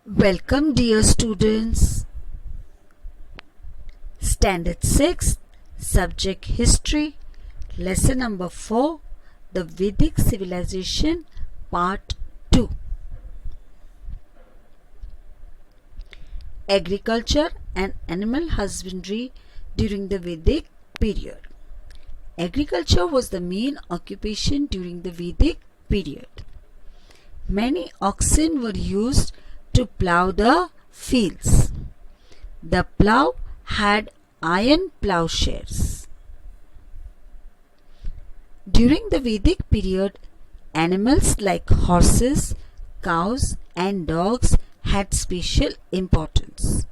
Welcome, dear students. Standard 6, Subject History, Lesson number 4, The Vedic Civilization, Part 2. Agriculture and animal husbandry during the Vedic period. Agriculture was the main occupation during the Vedic period. Many oxen were used to plough the fields. The plough had iron ploughshares. During the Vedic period, animals like horses, cows, and dogs had special importance.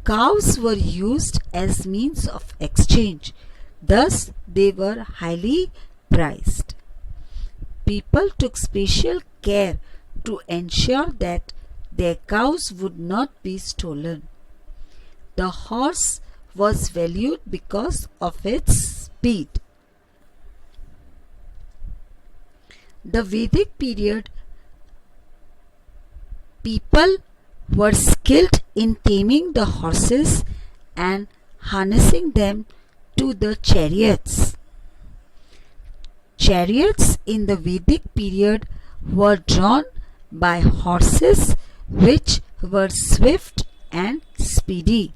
Cows were used as means of exchange, thus, they were highly prized. People took special care to ensure that their cows would not be stolen. The horse was valued because of its speed. The Vedic period, people were skilled in taming the horses and harnessing them to the chariots. Chariots in the Vedic period were drawn by horses which were swift and speedy.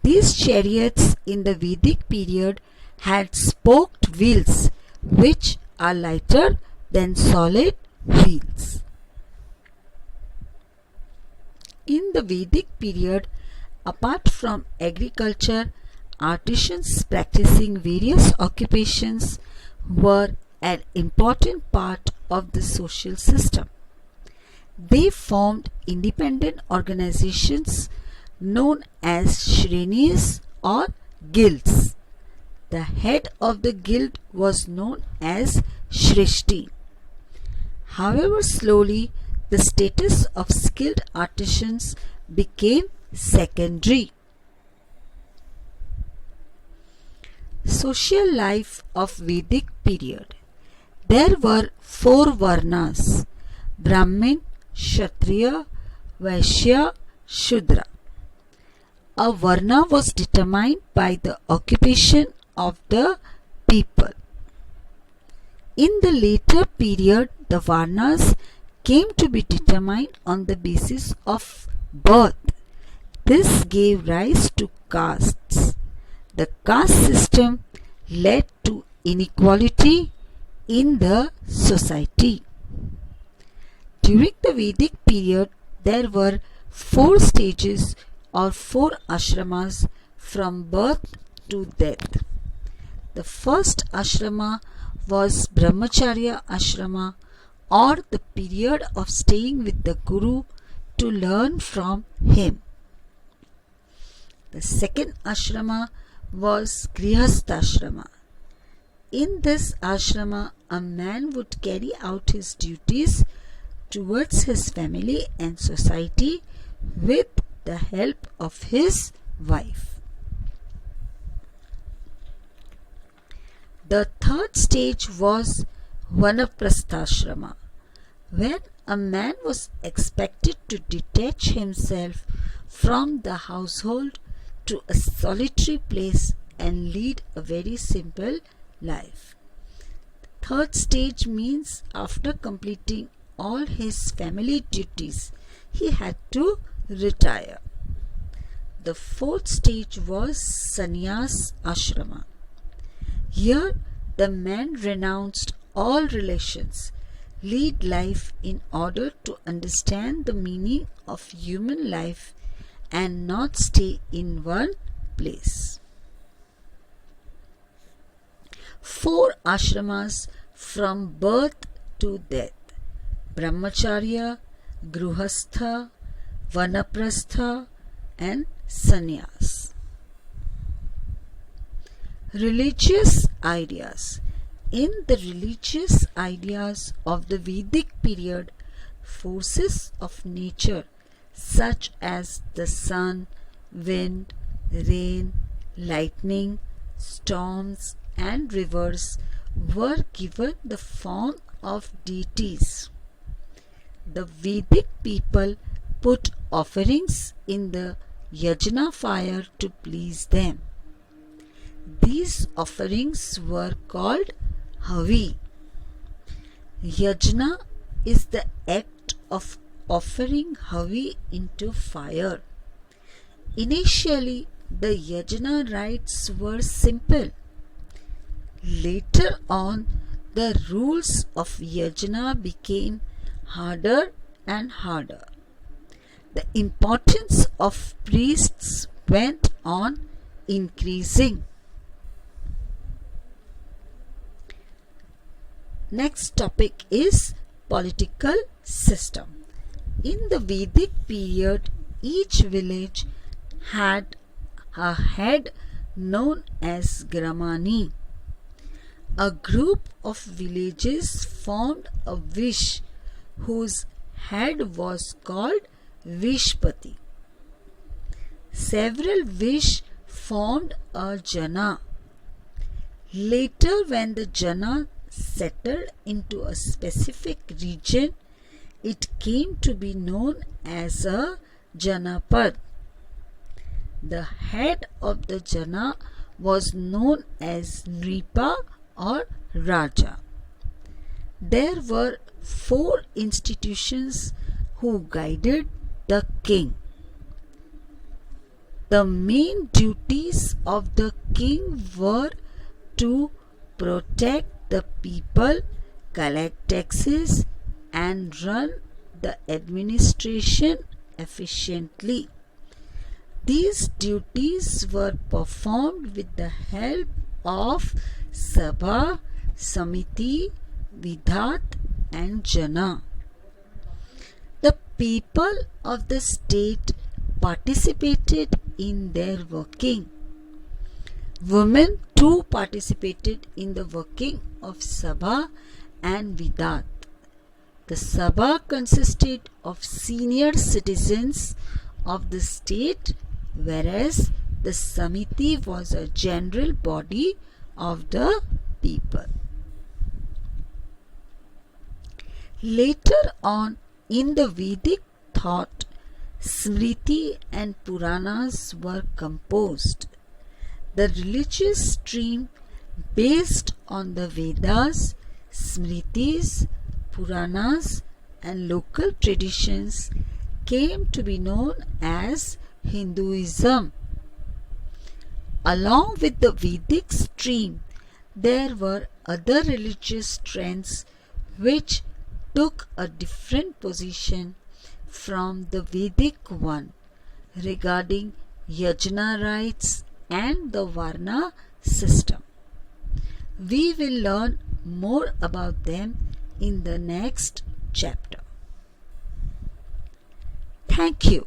These chariots in the Vedic period had spoked wheels which are lighter than solid wheels. In the Vedic period, apart from agriculture, artisans practicing various occupations were an important part of the social system. They formed independent organizations known as shrenis or guilds. The head of the guild was known as Shrishti. However, slowly the status of skilled artisans became secondary. Social life of Vedic period. There were 4 varnas: Brahmin, Kshatriya, Vaishya, Shudra. A varna was determined by the occupation of the people. In the later period, the varnas came to be determined on the basis of birth. This gave rise to castes. The caste system led to inequality in the society. During the Vedic period, there were 4 stages or 4 ashramas from birth to death. The first ashrama was Brahmacharya ashrama, or the period of staying with the Guru to learn from him. The second ashrama was Grihastha ashrama. In this ashrama, a man would carry out his duties towards his family and society with the help of his wife. The third stage was Vanaprastha-ashrama, where a man was expected to detach himself from the household to a solitary place and lead a very simple life. The third stage means after completing all his family duties, he had to retire. The fourth stage was Sannyas ashrama. Here, the man renounced all relations, lead life in order to understand the meaning of human life and not stay in one place. 4 ashramas from birth to death: Brahmacharya, Gruhastha, Vanaprastha, and Sannyas. Religious ideas. In the religious ideas of the Vedic period, forces of nature such as the sun, wind, rain, lightning, storms, and rivers were given the form of deities. The Vedic people put offerings in the yajna fire to please them. These offerings were called havi. Yajna is the act of offering havi into fire. Initially, the yajna rites were simple. Later on, the rules of yajna became harder and harder. The importance of priests went on increasing. Next topic is political system. In the Vedic period, each village had a head known as Gramani. A group of villages formed a Vish whose head was called Vishpati. Several Vish formed a Jana. Later, when the Jana settled into a specific region, it came to be known as a Janapad. The head of the Jana was known as Nripa or Raja. There were 4 institutions who guided the king. The main duties of the king were to protect the people, collect taxes, and run the administration efficiently. These duties were performed with the help of Sabha, Samiti, Vidhat, and Jana. The people of the state participated in their working. Women too participated in the working of Sabha and Vidhat. The Sabha consisted of senior citizens of the state, whereas the Samiti was a general body of the people. Later on in the Vedic thought, Smriti and Puranas were composed. The religious stream based on the Vedas, Smritis, Puranas, and local traditions came to be known as Hinduism. Along with the Vedic stream, there were other religious trends which took a different position from the Vedic one regarding yajna rites and the Varna system. We will learn more about them in the next chapter. Thank you.